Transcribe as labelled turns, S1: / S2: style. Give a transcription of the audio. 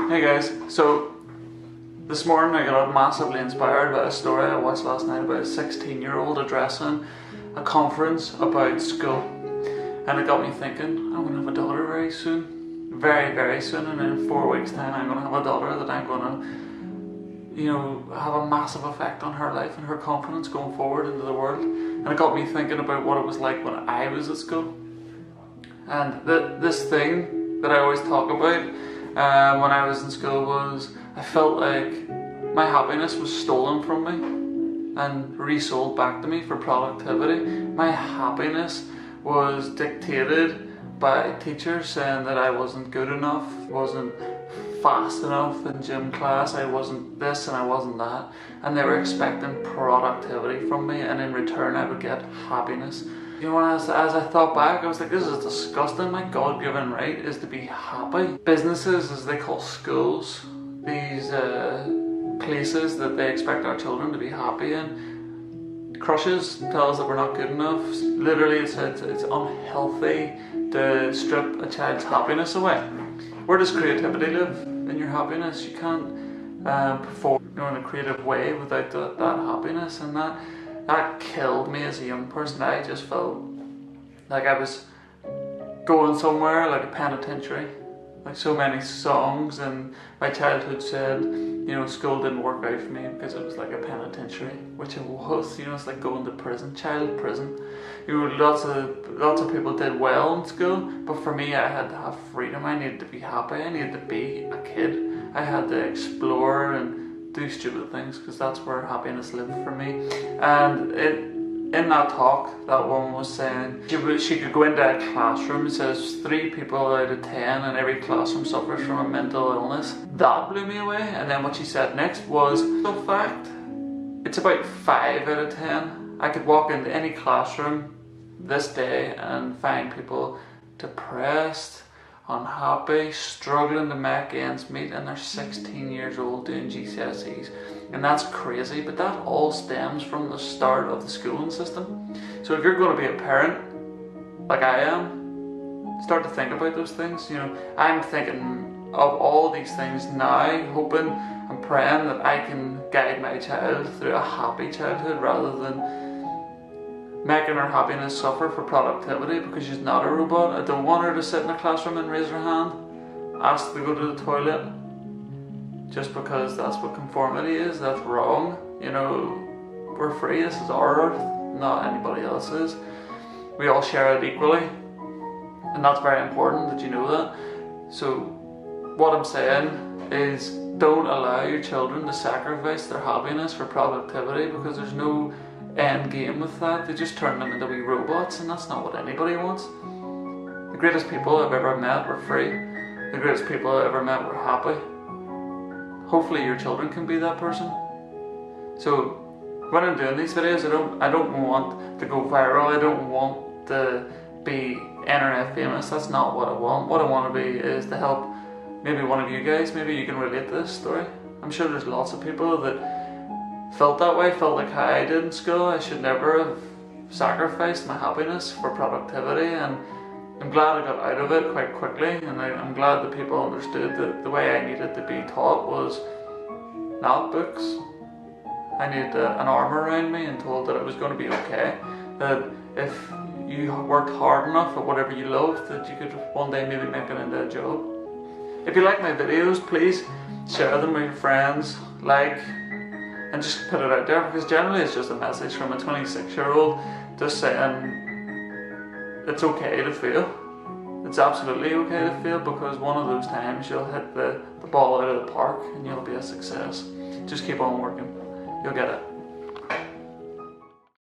S1: Hey guys, so this morning I got massively inspired by a story I watched last night about a 16-year-old addressing a conference about school, and it got me thinking, I'm going to have a daughter very soon, very soon, and in 4 weeks time I'm going to have a daughter that I'm going to, have a massive effect on her life and her confidence going forward into the world. And it got me thinking about what it was like when I was at school, and this thing that I always talk about when I was in school was I felt like my happiness was stolen from me and resold back to me for productivity. My happiness was dictated by teachers saying that I wasn't good enough, wasn't fast enough in gym class, I wasn't this and I wasn't that, and they were expecting productivity from me, and in return I would get happiness. As I thought back, I was like, this is disgusting. My God-given right is to be happy. Businesses, as they call schools, these places that they expect our children to be happy in. Crushes tell us that we're not good enough. Literally, it's unhealthy to strip a child's happiness away. Where does creativity live in your happiness? You can't perform in a creative way without that happiness, and that killed me as a young person. I just felt like I was going somewhere like a penitentiary. Like so many songs in my childhood said, school didn't work out for me because it was like a penitentiary, which it was. It's like going to prison, child prison. Lots of people did well in school, but for me, I had to have freedom. I needed to be happy. I needed to be a kid. I had to explore and do stupid things, because that's where happiness lived for me. And in that talk, that woman was saying she could go into a classroom. It says 3 people out of 10 in every classroom suffers from a mental illness. That blew me away. And then what she said next was, in fact, it's about 5 out of 10. I could walk into any classroom this day and find people depressed, unhappy, struggling to make ends meet, and they're 16 years old doing GCSEs. And that's crazy, but that all stems from the start of the schooling system. So if you're going to be a parent, like I am, start to think about those things. I'm thinking of all these things now, hoping and praying that I can guide my child through a happy childhood, rather than making her happiness suffer for productivity, because she's not a robot. I don't want her to sit in a classroom and raise her hand, ask to go to the toilet, just because that's what conformity is. That's wrong. We're free. This is our earth, not anybody else's. We all share it equally, and that's very important that you know that. So what I'm saying is, don't allow your children to sacrifice their happiness for productivity, because there's no end game with that. They just turn them into wee robots, and that's not what anybody wants. The greatest people I've ever met were free. The greatest people I've ever met were happy. Hopefully your children can be that person. So when I'm doing these videos, I don't want to go viral. I don't want to be internet famous. That's not what I want. What I want to be is to help maybe one of you guys. Maybe you can relate to this story. I'm sure there's lots of people that felt that way, felt like how I did in school. I should never have sacrificed my happiness for productivity, and I'm glad I got out of it quite quickly, and I'm glad that people understood that the way I needed to be taught was not books. I needed an arm around me and told that it was going to be okay, that if you worked hard enough at whatever you loved, that you could one day maybe make it into a job. If you like my videos, please share them with your friends, and just put it out there, because generally it's just a message from a 26-year-old just saying it's okay to fail. It's absolutely okay to fail, because one of those times you'll hit the ball out of the park and you'll be a success. Just keep on working. You'll get it.